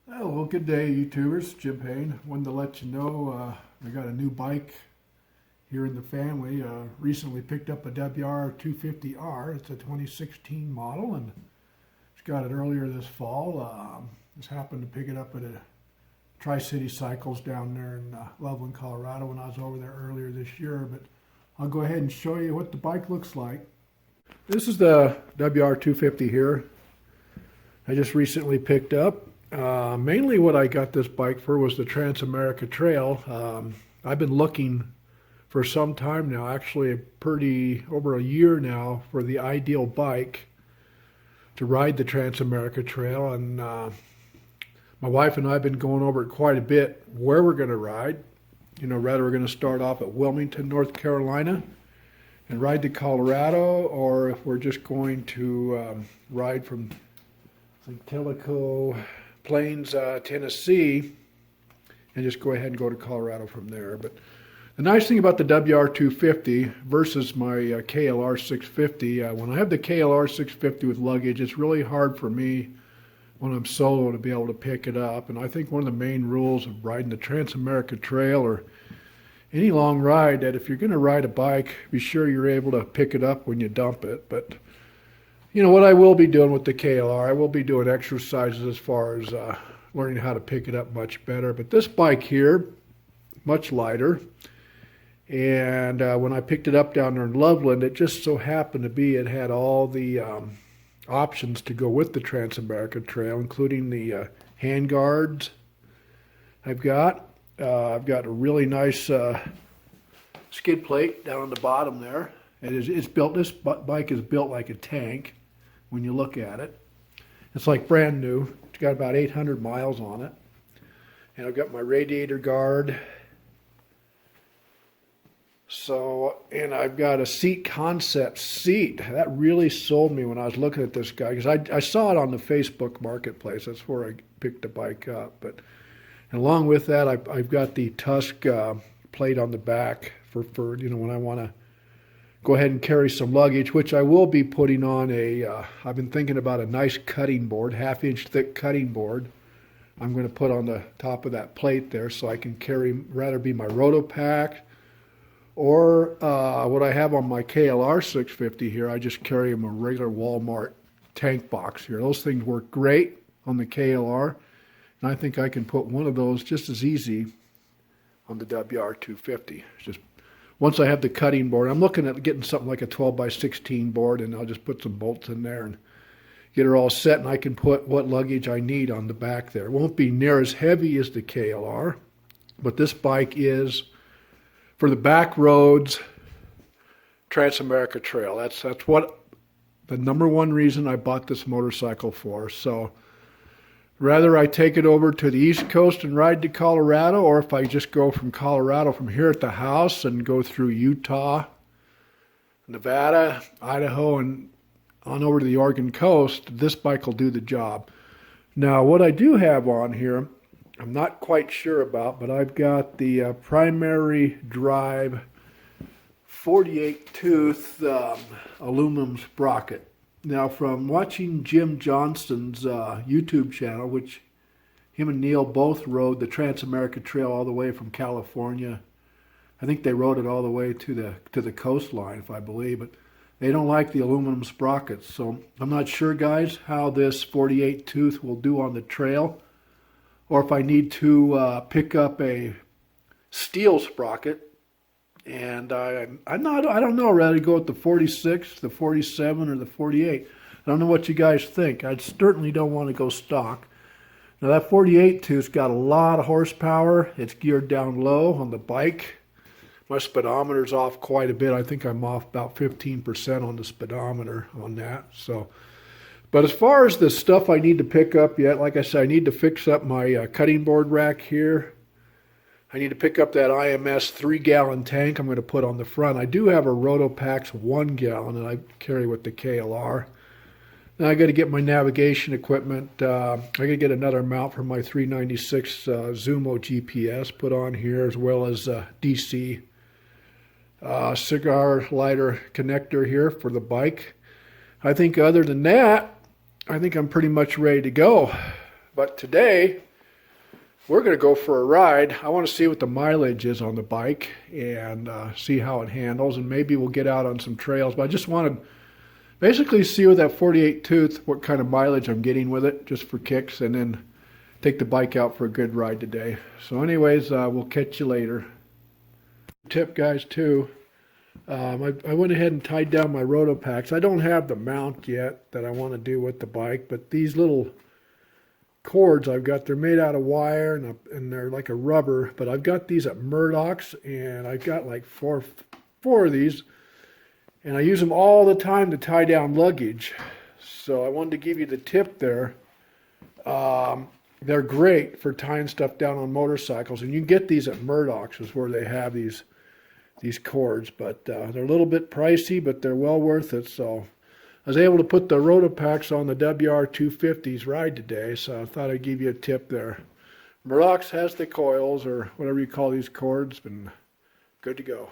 Oh, well, good day, YouTubers. Jim Payne. Wanted to let you know I got a new bike here in the family. Recently picked up a WR250r. It's a 2016 model, and just got it earlier this fall. Just happened to pick it up at a Tri-City Cycles down there in Loveland, Colorado when I was over there earlier this year. But I'll go ahead and show you what the bike looks like. This is the WR250 here. I just recently picked up. Mainly what I got this bike for was the Transamerica Trail. I've been looking for some time now, actually over a year now, for the ideal bike to ride the Transamerica Trail. And my wife and I have been going over it quite a bit, where we're going to ride. Whether we're going to start off at Wilmington, North Carolina and ride to Colorado, or if we're just going to ride from Tellico Plains Tennessee and just go ahead and go to Colorado from there. But the nice thing about the WR250 versus my KLR 650, when I have the KLR 650 with luggage, it's really hard for me when I'm solo to be able to pick it up. And I think one of the main rules of riding the Transamerica Trail or any long ride, that if you're going to ride a bike, be sure you're able to pick it up when you dump it. But what I will be doing with the KLR, I will be doing exercises as far as learning how to pick it up much better. But this bike here, much lighter. And when I picked it up down there in Loveland, it just so happened to be it had all the options to go with the Transamerica Trail, including the hand guards I've got. I've got a really nice skid plate down on the bottom there. It's built. This bike is built like a tank. When you look at it, it's like brand new. It's got about 800 miles on it. And I've got my radiator guard. And I've got a seat concept seat. That really sold me when I was looking at this guy, because I saw it on the Facebook Marketplace. That's where I picked the bike up. But along with that, I've got the Tusk plate on the back for when I want to go ahead and carry some luggage, which I will be putting on I've been thinking about a nice cutting board, half-inch thick cutting board. I'm going to put on the top of that plate there so I can rather be my Rotopack, or what I have on my KLR 650 here, I just carry a regular Walmart tank box here. Those things work great on the KLR, and I think I can put one of those just as easy on the WR250. Just once I have the cutting board, I'm looking at getting something like a 12 by 16 board, and I'll just put some bolts in there and get her all set, and I can put what luggage I need on the back there. It won't be near as heavy as the KLR, but this bike is for the back roads, Transamerica Trail. That's what the number one reason I bought this motorcycle for. So rather I take it over to the East Coast and ride to Colorado, or if I just go from Colorado from here at the house and go through Utah, Nevada, Idaho, and on over to the Oregon coast, this bike will do the job. Now, what I do have on here, I'm not quite sure about, but I've got the primary drive 48-tooth aluminum sprocket. Now, from watching Jim Johnston's YouTube channel, which him and Neil both rode the Transamerica Trail all the way from California. I think they rode it all the way to the coastline, if I believe, but they don't like the aluminum sprockets. So I'm not sure, guys, how this 48 tooth will do on the trail, or if I need to pick up a steel sprocket. And I don't know whether to go with the 46, the 47, or the 48. I don't know what you guys think. I certainly don't want to go stock. Now that 48 tooth's got a lot of horsepower. It's geared down low on the bike. My speedometer's off quite a bit. I think I'm off about 15% on the speedometer on that. But as far as the stuff I need to pick up yet, like I said, I need to fix up my cutting board rack here. I need to pick up that IMS 3-gallon tank I'm going to put on the front. I do have a Rotopax 1-gallon that I carry with the KLR. Now I got to get my navigation equipment. I got to get another mount for my 396 Zumo GPS put on here, as well as DC cigar lighter connector here for the bike. I think other than that, I think I'm pretty much ready to go. But today, we're going to go for a ride. I want to see what the mileage is on the bike and see how it handles, and maybe we'll get out on some trails. But I just want to basically see with that 48 tooth what kind of mileage I'm getting with it, just for kicks, and then take the bike out for a good ride today. So anyways, we'll catch you later. Tip, guys, too. I went ahead and tied down my Rotopacks. I don't have the mount yet that I want to do with the bike, but these little cords I've got, they're made out of wire and they're like a rubber, but I've got these at Murdoch's, and I've got like four of these, and I use them all the time to tie down luggage. So I wanted to give you the tip there. They're great for tying stuff down on motorcycles, and you can get these at Murdoch's is where they have these cords, but they're a little bit pricey, but they're well worth it. So I was able to put the Rotopacks on the WR250's ride today, so I thought I'd give you a tip there. Murdoch's has the coils, or whatever you call these cords, and good to go.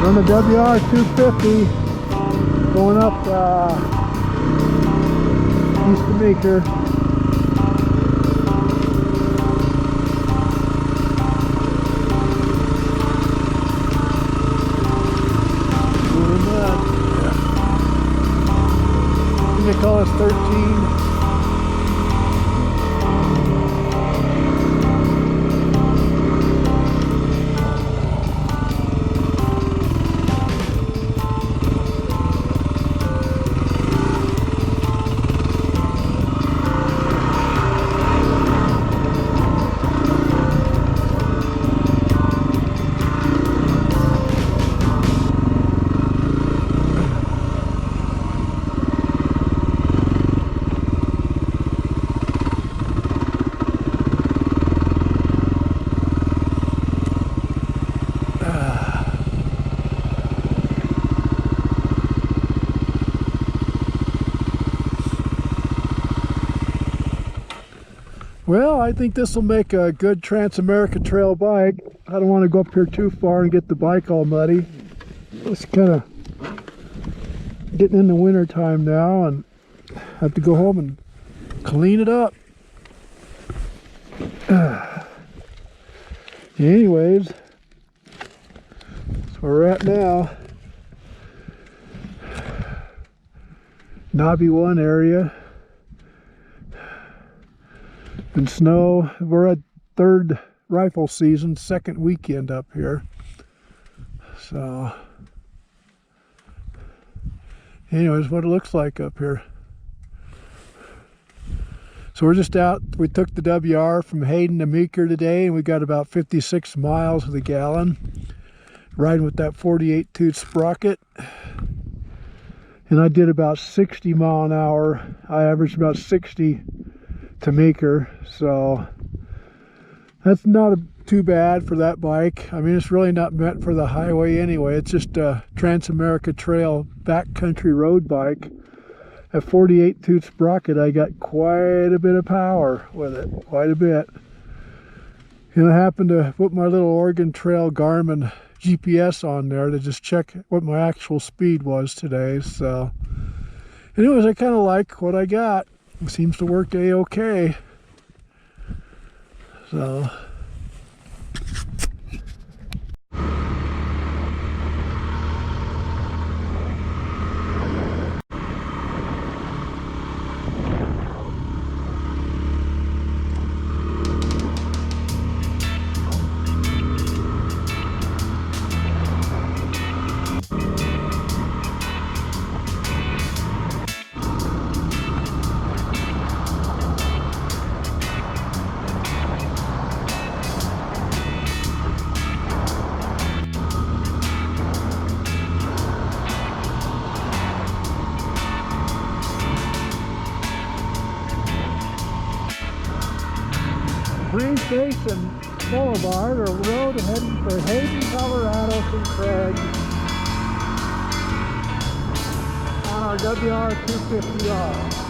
On the WR250 going up east of Meeker. I think they call us 13. Well, I think this will make a good Transamerica Trail bike. I don't want to go up here too far and get the bike all muddy. It's kind of getting in the winter time now, and have to go home and clean it up. Anyways, that's where we're at now. Knobby 1 area. Been snow. We're at third rifle season, second weekend up here. So anyways, what it looks like up here. So we're just out. We took the WR from Hayden to Meeker today, and we got about 56 miles to the gallon, riding with that 48 tooth sprocket. And I did about 60 mile an hour. I averaged about 60 to Meeker, so that's not too bad for that bike. I mean, it's really not meant for the highway anyway. It's just a Transamerica Trail backcountry road bike. At 48 tooth sprocket, I got quite a bit of power with it, quite a bit. And I happened to put my little Oregon Trail Garmin GPS on there to just check what my actual speed was today. So anyways, I kind of like what I got. It seems to work a-okay. So Green Station Boulevard or road heading for Hayden, Colorado from Craig on our WR250r.